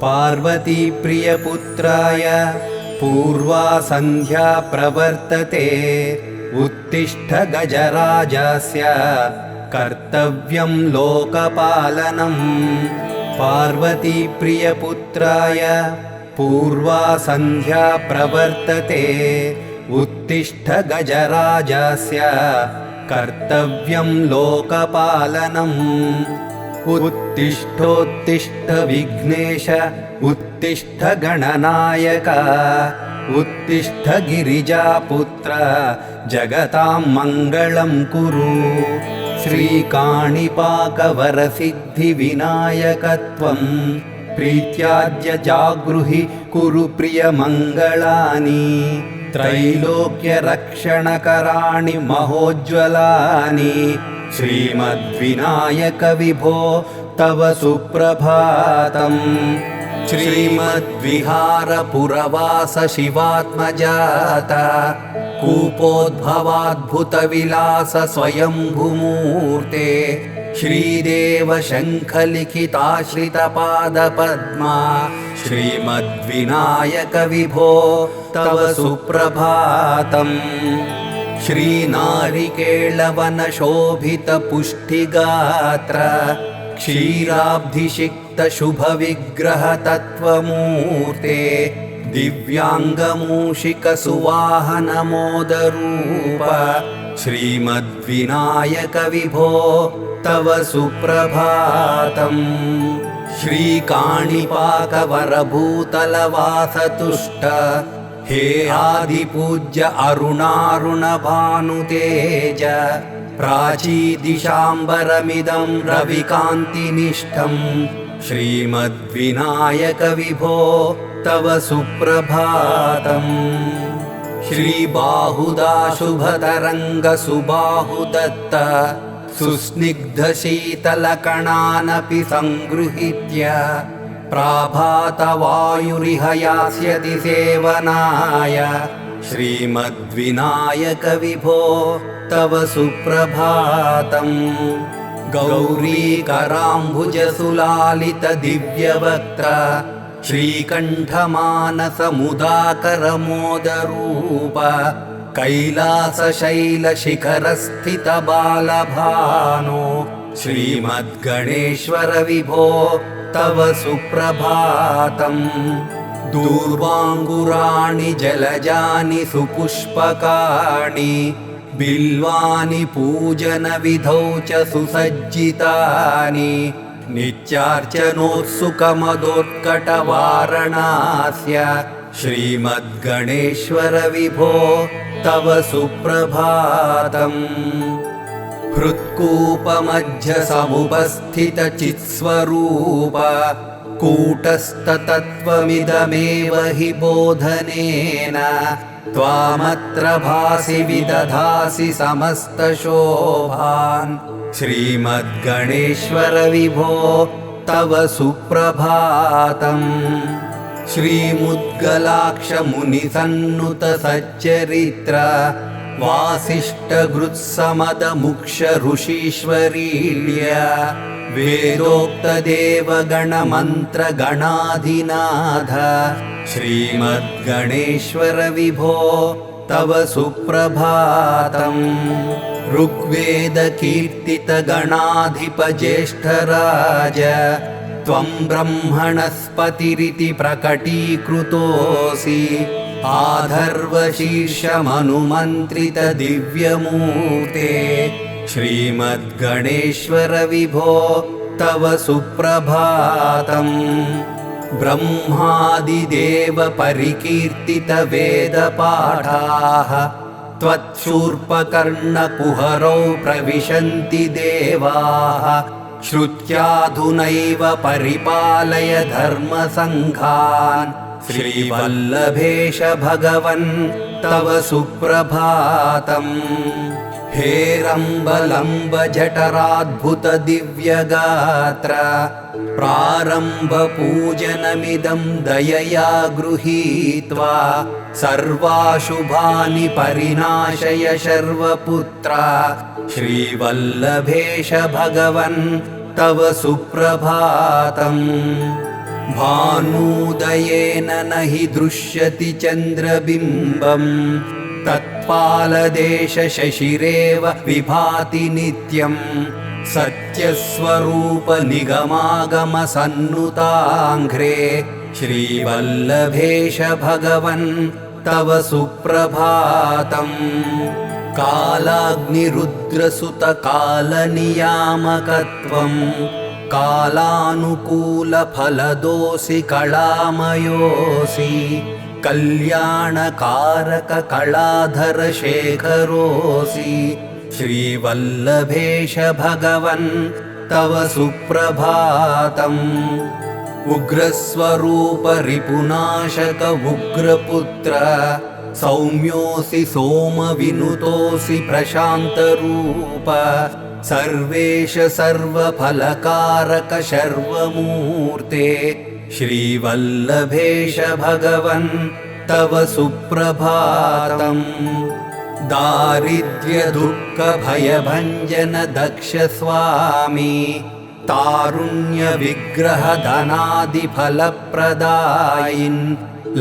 पार्वती प्रियपुत्राय पूर्वा सन्ध्या प्रवर्तते। उत्तिष्ठ गजराजस्य कर्तव्यं लोकपालनम्। पार्वती प्रियपुत्राय पूर्वा सन्ध्या प्रवर्तते। उत्तिष्ठ गजराजस्य कर्तव्यं लोकपालनम्। उत्तिष्ठोत्तिष्ठ विघ्नेश उत्तिष्ठ गणनायक। उत्तिष्ठ गिरिजापुत्र जगतां मङ्गलं कुरु। श्रीकाणिपाकवरसिद्धिविनायकत्वं प्रीत्याद्य जागृहि कुरु प्रियमङ्गलानि। त्रैलोक्यरक्षणकराणि महोज्ज्वलानि। श्रीमद्विनायक विभो तव सुप्रभातम्। श्रीमद्विहारपुरवास शिवात्मजात कूपोद्भवाद्भुतविलास स्वयंभूमूर्ते। श्रीदेव शङ्खलिखिताश्रितपादपद्मा। श्रीमद्विनायक विभो तव सुप्रभातम्। श्रीनारिकेळवनशोभितपुष्टिगात्र क्षीराब्धिषिक्तशुभविग्रहतत्त्वमूर्ते। दिव्याङ्गमूषिकसुवाहनमोदरूप। श्रीमद्विनायक विभो तव सुप्रभातम्। श्रीकाणिपाकवरभूतलवासतुष्ट हे आदिपूज्य अरुणारुणभानुतेज। प्राचीदिशाम्बरमिदं रविकान्तिनिष्ठम्। श्रीमद्विनायक विभो तव सुप्रभातम्। श्रीबाहुदाशुभतरङ्गसुबाहुदत्त सुस्निग्धशीतलकणानपि सङ्गृहीत्य प्राभातवायुरिह यास्यति सेवनाय। श्रीमद्विनायक विभो तव सुप्रभातम्। गौरीकराम्बुजसुलालितदिव्यवक्त्र श्रीकण्ठमानसमुदाकरमोदरूप। कैलासशैलशिखरस्थितबालभानो। श्रीमद्गणेश्वर विभो तव सुप्रभातम्। दूर्वाङ्गुराणि जलजानि सुपुष्पकाणि बिल्वानि पूजनविधौ च सुसज्जितानि। नित्यार्चनोत्सुकमदोत्कटवारणास्य। श्रीमद्गणेश्वर विभो तव सुप्रभातम्। हृत्कूपमध्यसमुपस्थितचित्स्वरूप कूटस्थतत्त्वमिदमेव हि बोधनेन। त्वामत्र भासि विदधासि समस्तशोभान्। श्रीमद्गणेश्वर विभो तव सुप्रभातम्। श्रीमुद्गलाक्षमुनिसन्नुत सच्चरित्र वासिष्ठगृत्समदमुक्ष ऋषीश्वरील्य। वेदोक्तदेवगणमन्त्रगणाधिनाथ। श्रीमद्गणेश्वर विभो तव सुप्रभातम्। ऋग्वेदकीर्तितगणाधिपज्येष्ठराज त्वं ब्रह्मणस्पतिरिति प्रकटीकृतोऽसि। आधर्वशीर्षमनुमन्त्रितदिव्यमूर्ते। श्रीमद्गणेश्वर विभो तव सुप्रभातम्। ब्रह्मादिदेव परिकीर्तितवेदपाठाः त्वत्शूर्पकर्णकुहरौ प्रविशन्ति देवाः श्रुत्याधुनैव परिपालय धर्मसङ्घान् श्रीवल्लभेश भगवन् तव सुप्रभातम् हेरम्बलम्ब जठराद्भुत दिव्यगात्र प्रारम्भ पूजनमिदं दयया गृहीत्वा सर्वाशुभानि परिनाशय शर्वपुत्रा श्रीवल्लभेश भगवन् तव सुप्रभातम् भानूदयेन न हि दृश्यति चन्द्रबिम्बम् तत्पालदेश शशिरेव विभाति नित्यम् सत्यस्वरूप निगमागम सन्नुताङ्घ्रे श्रीवल्लभेश भगवन् तव सुप्रभातम् कालाग्निरुद्रसुत कालनियामकत्वम् कालानुकूलफलदोषि कलामयोऽसि कल्याणकारक कलाधर शेखरोऽसि श्रीवल्लभेश भगवन् तव सुप्रभातम् उग्रस्वरूप रिपुनाशक उग्रपुत्र सौम्योऽसि सोमविनुतोऽसि प्रशान्तरूप सर्वेश सर्वफलकारक शर्वमूर्ते श्रीवल्लभेश भगवन् तव सुप्रभातम् दारिद्र्य दुःख भयभञ्जन दक्ष स्वामी तारुण्य विग्रह धनादिफलप्रदायिन्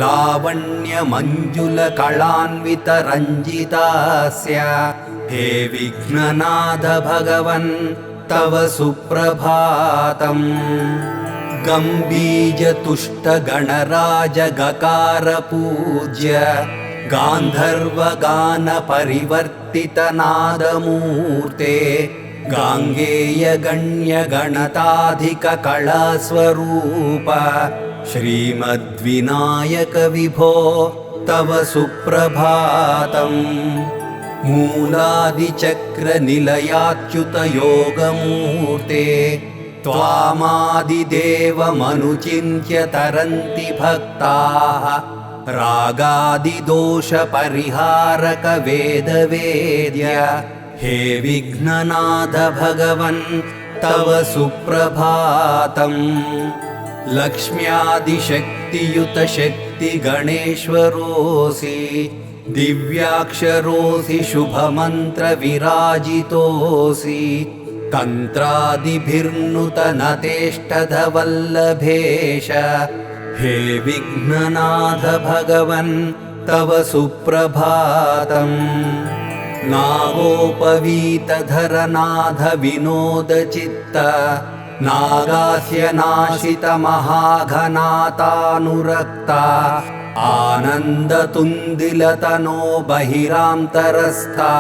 लावण्य मंजुल कलान्वित रञ्जितास्य हे विघ्ननाथ भगवन् तव सुप्रभातम् गम्बीज तुष्ट गणराज गकार पूज्य गान्धर्व गान परिवर्तित नादमूर्ते गाङ्गेय गण्य गणताधिक कलास्वरूप श्रीमद्विनायक विभो तव सुप्रभातम् मूलादिचक्र निलयाच्युत योगमूर्ते त्वामादिदेवमनुचिन्त्य तरन्ति भक्ताः रागादिदोष परिहारक वेदवेद्य हे विघ्ननाथ भगवन् तव सुप्रभातम् लक्ष्म्यादिशक्तियुत शक्ति गणेश्वरोऽसि दिव्याक्षरोऽसि शुभमन्त्र विराजितोऽसि तन्त्रादिभिर्नुत नतेष्टधवल्लभेश हे विघ्ननाथ भगवन् तव सुप्रभातम् नागोपवीतधरनाथ विनोदचित्त नागास्य नाशित महाघनातानुरक्ता आनन्दतुन्दिलतनो बहिरान्तरस्था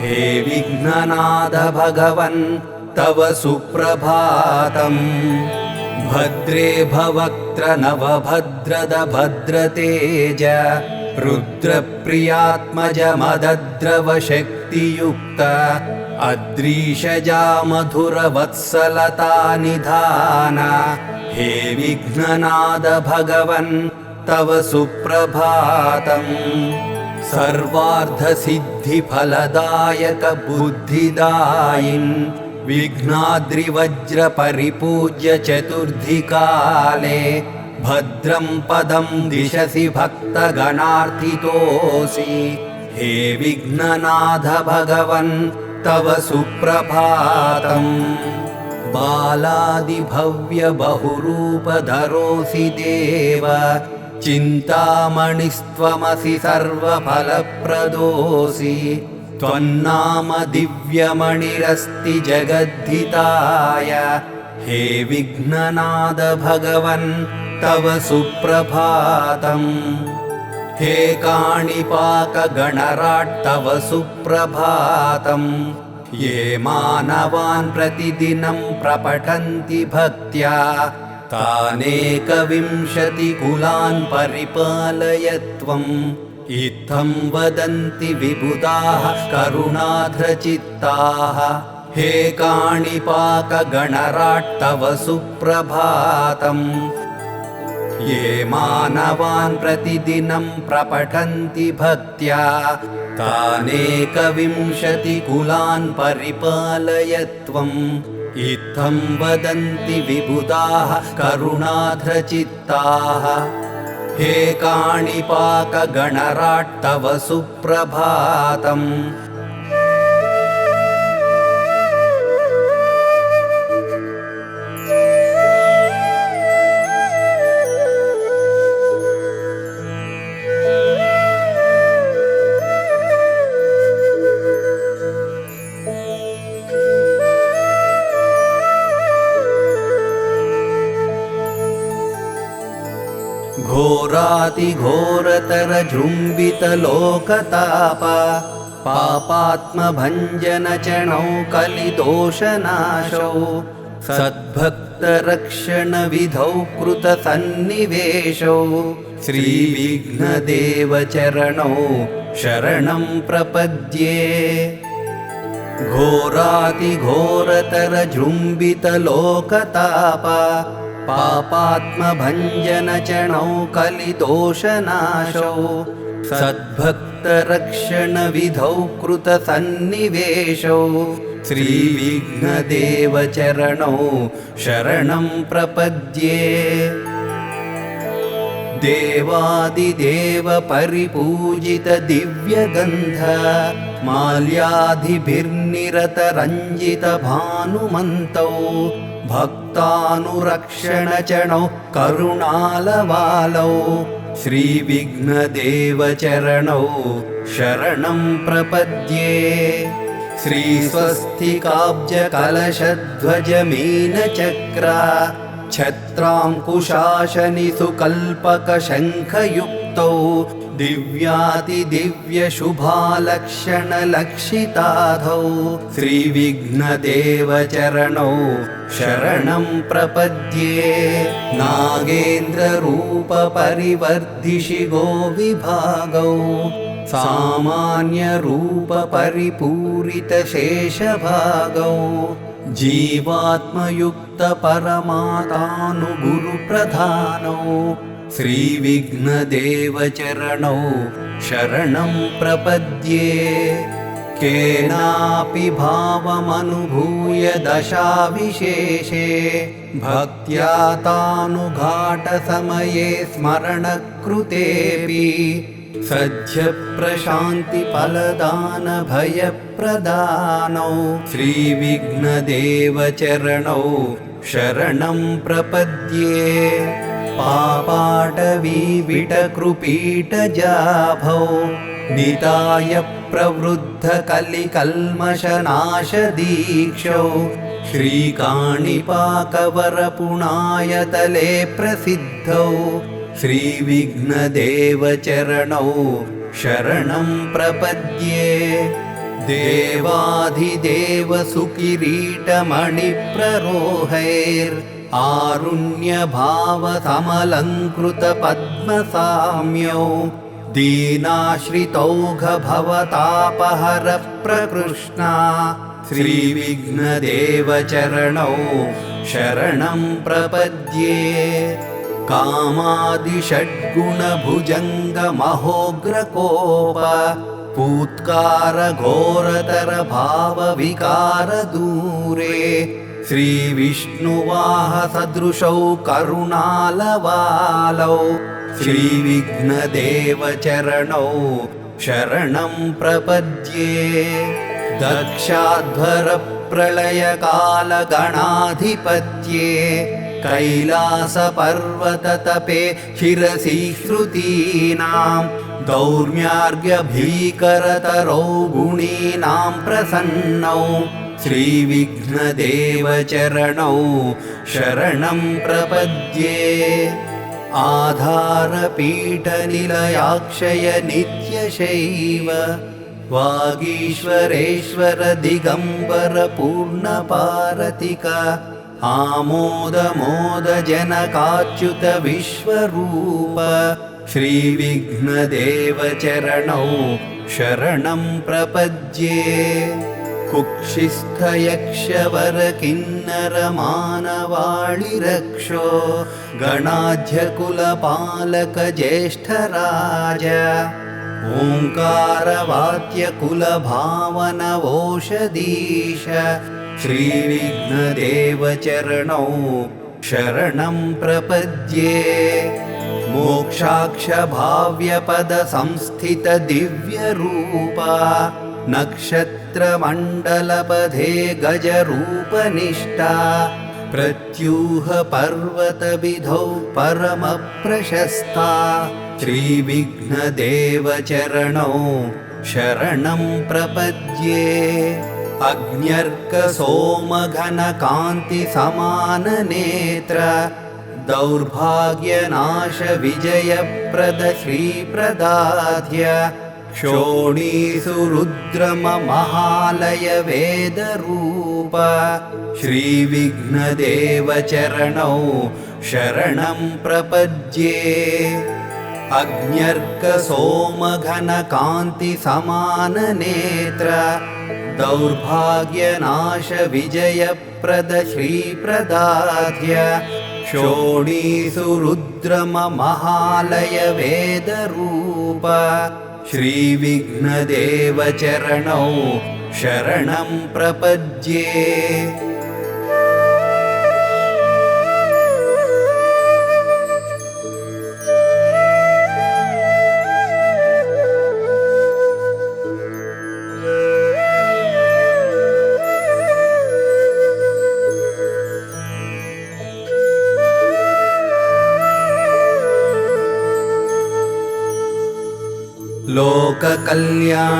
हे विघ्ननाथ भगवन् तव सुप्रभातम् भद्रे भवक्त्र नवभद्रद भद्रतेज रुद्रप्रियात्मज मदद्रव शक्तियुक्त अद्रीशजा मधुर वत्सलता निधान हे विघ्ननाथ भगवन् तव सुप्रभातम् सर्वार्थसिद्धिफलदायक बुद्धिदायिन् विघ्नाद्रिवज्र परिपूज्य चतुर्धिकाले भद्रं पदं दिशसि भक्तगणार्थितोऽसि हे विघ्ननाथ भगवन् तव सुप्रभातम् बालादिभव्य बहुरूपधरोऽसि देव चिन्तामणिस्त्वमसि सर्वफलप्रदोऽसि त्वन्नाम दिव्यमणिरस्ति जगद्धिताय हे विघ्ननाथ भगवन् तव सुप्रभातम् हे काणिपाक गणराट् तव सुप्रभातम् ये मानवान् प्रतिदिनं प्रपठन्ति भक्त्या तानेकविंशतिकुलान् परिपालय त्वं इत्थं वदन्ति विबुधाः करुणार्द्रचित्ताः हे काणिपाकगणराट् तव सुप्रभातम् ये मानवान् प्रतिदिनं प्रपठन्ति भक्त्या तानेकविंशतिकुलान् परिपालय त्वम् इत्थं वदन्ति विबुधाः करुणार्द्रचित्ताः हे काणिपाकगणराट् तव सुप्रभातम् घोरातिघोरतरजृम्बितलोकताप पापात्मभञ्जनचणौ कलिदोषनाशौ सद्भक्तरक्षणविधौ कृतसन्निवेशौ श्रीविघ्नदेवचरणौ शरणं प्रपद्ये घोरातिघोरतरजृम्बितलोकताप पापात्मभञ्जनचणौ कलिदोषनाशौ सद्भक्तरक्षणविधौ कृतसन्निवेशौ श्रीविघ्नदेवचरणौ शरणं प्रपद्ये देवादिदेव परिपूजित दिव्यगन्ध माल्यादिभिर्निरतरञ्जित भानुमन्तौ भक्तानुरक्षणचणौ करुणालवालौ श्रीविघ्नदेवचरणौ शरणं प्रपद्ये श्रीस्वस्तिकाब्जकलशध्वजमीनचक्र छत्राङ्कुशाशनिसुकल्पकशङ्खयुक्तौ दिव्यातिदिव्यशुभालक्षणलक्षिताधौ श्रीविघ्नदेवचरणौ शरणं प्रपद्ये नागेन्द्ररूपपरिवर्धिषिगो विभागौ सामान्यरूपपरिपूरितशेषभागौ जीवात्मयुक्तपरमातानुगुरुप्रधानौ श्रीविघ्नदेवचरणौ शरणं प्रपद्ये केनापि भावमनुभूय दशाविशेषे भक्त्या तानुघाटसमये स्मरणकृतेऽपि सद्यप्रशान्तिफलदानभयप्रदानौ श्रीविघ्नदेवचरणौ शरणं प्रपद्ये पापाटवीविटकृपीटजाभौ निताय प्रवृद्धकलिकल्मषनाशदीक्षौ श्रीकाणिपाकवरपुणायतले प्रसिद्धौ श्रीविघ्नदेवचरणौ शरणं प्रपद्ये देवाधिदेव सुकिरीटमणिप्ररोहैरारुण्यभावसमलङ्कृतपद्मसाम्यौ दीनाश्रितौघभवतापहरप्रकृष्णा श्रीविघ्नदेवचरणौ शरणं प्रपद्ये कामादिषड्गुणभुजङ्गमहोग्रकोप पूत्कारघोरतरभावविकारदूरे श्रीविष्णुवाहसदृशौ करुणालवालौ श्रीविघ्नदेवचरणौ शरणं प्रपद्ये दक्षाध्वरप्रलयकालगणाधिपत्ये कैलासपर्वततपे शिरसि श्रुतीनां दौर्म्यार्घ्यभीकरतरौ गुणीनां प्रसन्नौ श्रीविघ्नदेवचरणौ शरणं प्रपद्ये आधारपीठनिलयाक्षय नित्यशैव वागीश्वरेश्वर दिगम्बर पूर्णपारतिक आमोदमोदजनकाच्युत विश्वरूप श्रीविघ्नदेवचरणौ शरणं प्रपद्ये कुक्षिस्थयक्षवरकिन्नरमानवाळिरक्षो गणाध्यकुलपालकज्येष्ठराज ओङ्कारवाद्यकुलभावनवोषधीश श्रीविघ्नदेवचरणौ शरणं प्रपद्ये मोक्षाक्षभाव्यपदसंस्थितदिव्यरूपा नक्षत्रमण्डलपथे गजरूपनिष्ठा प्रत्यूहपर्वतविधौ परमप्रशस्ता श्रीविघ्नदेवचरणौ शरणं प्रपद्ये अग्न्यर्कसोमघनकान्तिसमाननेत्र दौर्भाग्यनाशविजयप्रद श्रीप्रदाध्य क्षोणीसुरुद्रमहालय वेदरूप श्रीविघ्नदेवचरणौ शरणं प्रपद्ये अग्न्यर्कसोमघनकान्तिसमाननेत्र दौर्भाग्यनाशविजयप्रद श्रीप्रदाध्य क्षोणीसुरुद्रमहालय वेदरूप श्रीविघ्नदेवचरणौ शरणं प्रपद्ये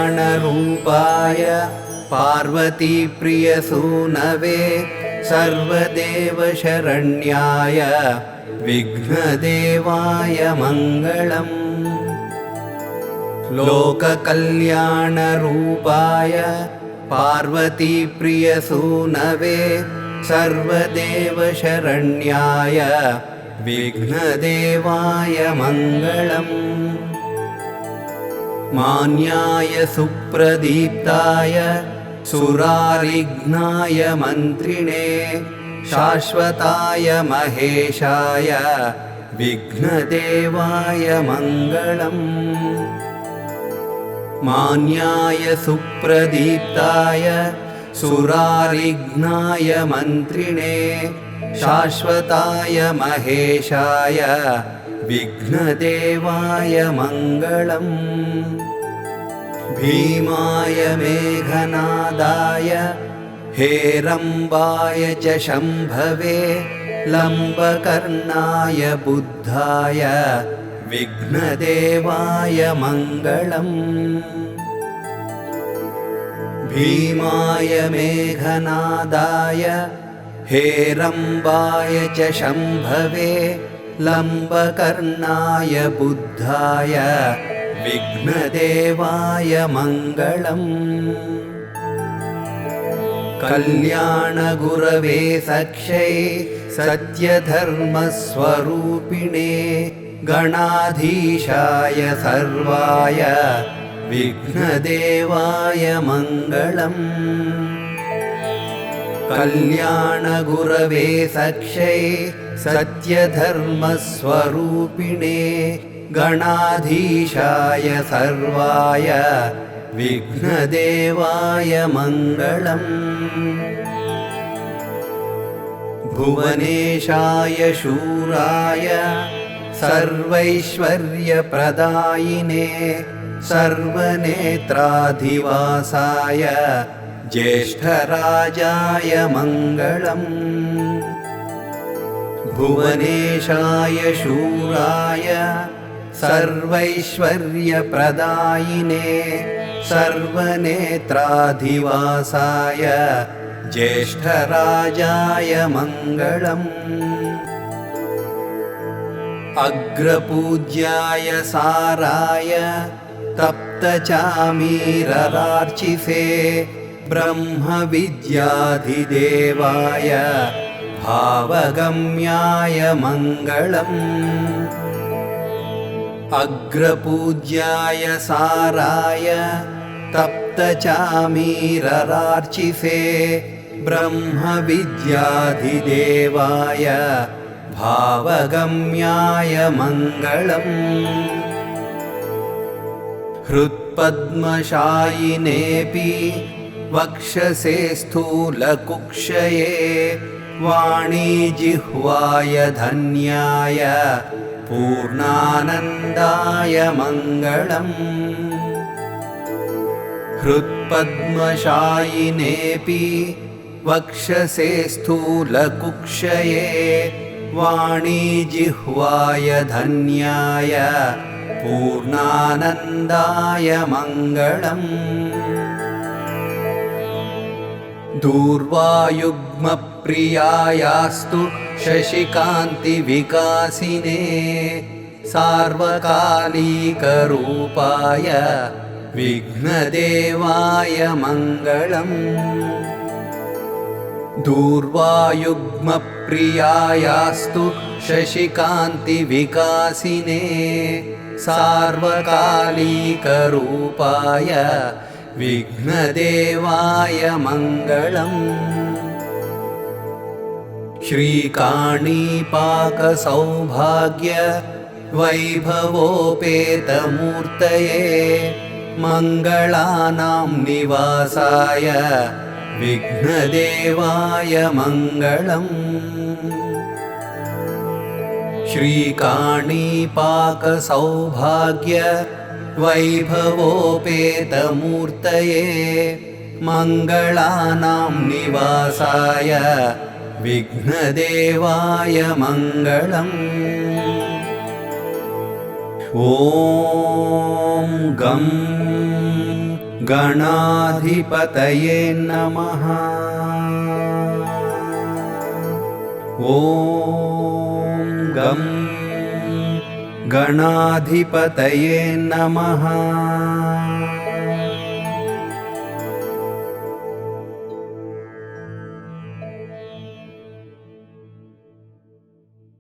लोककल्याणरूपाय पार्वतीप्रियसूनवे सर्वदेवशरण्याय विघ्नदेवाय मङ्गलम् लोककल्याणरूपाय पार्वतीप्रियसूनवे सर्वदेवशरण्याय विघ्नदेवाय मङ्गलम् मान्याय सुप्रदीप्ताय सुरारिघ्नाय मन्त्रिणे शाश्वताय महेशाय विघ्नदेवाय मङ्गलम् मान्याय सुप्रदीप्ताय सुरारिघ्नाय मन्त्रिणे शाश्वताय महेशाय विघ्नदेवाय मङ्गलम् भीमाय मेघनादाय हेरम्बाय च शम्भवे लम्बकर्णाय बुद्धाय विघ्नदेवाय मङ्गलम् भीमाय मेघनादाय हेरम्बाय च शम्भवे लम्बकर्णाय बुद्धाय विघ्नदेवाय मङ्गलम् कल्याणगुरवे सख्यै सत्यधर्मस्वरूपिणे गणाधीशाय सर्वाय विघ्नदेवाय मङ्गलम् कल्याणगुरवे सख्यै सत्यधर्मस्वरूपिणे गणाधीशाय सर्वाय विघ्नदेवाय मङ्गलम् भुवनेशाय शूराय सर्वैश्वर्यप्रदायिने सर्वनेत्राधिवासाय ज्येष्ठराजाय मङ्गलम् भुवनेशाय शूराय सर्वैश्वर्यप्रदायिने सर्वनेत्राधिवासाय ज्येष्ठराजाय मङ्गलम् अग्रपूज्याय साराय तप्तचामीररार्चिसे ब्रह्मविद्याधिदेवाय भावगम्याय मङ्गलम् अग्रपूज्याय साराय तप्तचामीररार्चिसे ब्रह्मविद्याधिदेवाय भावगम्याय मङ्गलम् हृत्पद्मशायिनेऽपि वक्षसे स्थूलकुक्षये वाणीजिह्वाय धन्याय पूर्णानन्दाय मङ्गलम् हृत्पद्मशायिनेऽपि वक्षसे स्थूलकुक्षये वाणीजिह्वाय धन्याय पूर्णानन्दाय मङ्गलम् दूर्वायुग्मप्रियायास्तु शशिकान्तिविकासिने सार्वकालिकरूपाय विघ्नदेवाय मङ्गलम् दूर्वायुग्मप्रियायास्तु शशिकान्तिविकासिने सार्वकालिकरूपाय विघ्नदेवाय मङ्गलम् श्रीकाणीपाकसौभाग्य वैभवोपेतमूर्तये मङ्गलानां निवासाय विघ्नदेवाय मङ्गलम् श्रीकाणीपाकसौभाग्य वैभवोपेतमूर्तये मङ्गलानां निवासाय विघ्नदेवाय मङ्गलम् ॐ गं गणाधिपतये नमः। ॐ गं गणाधिपतये नमः।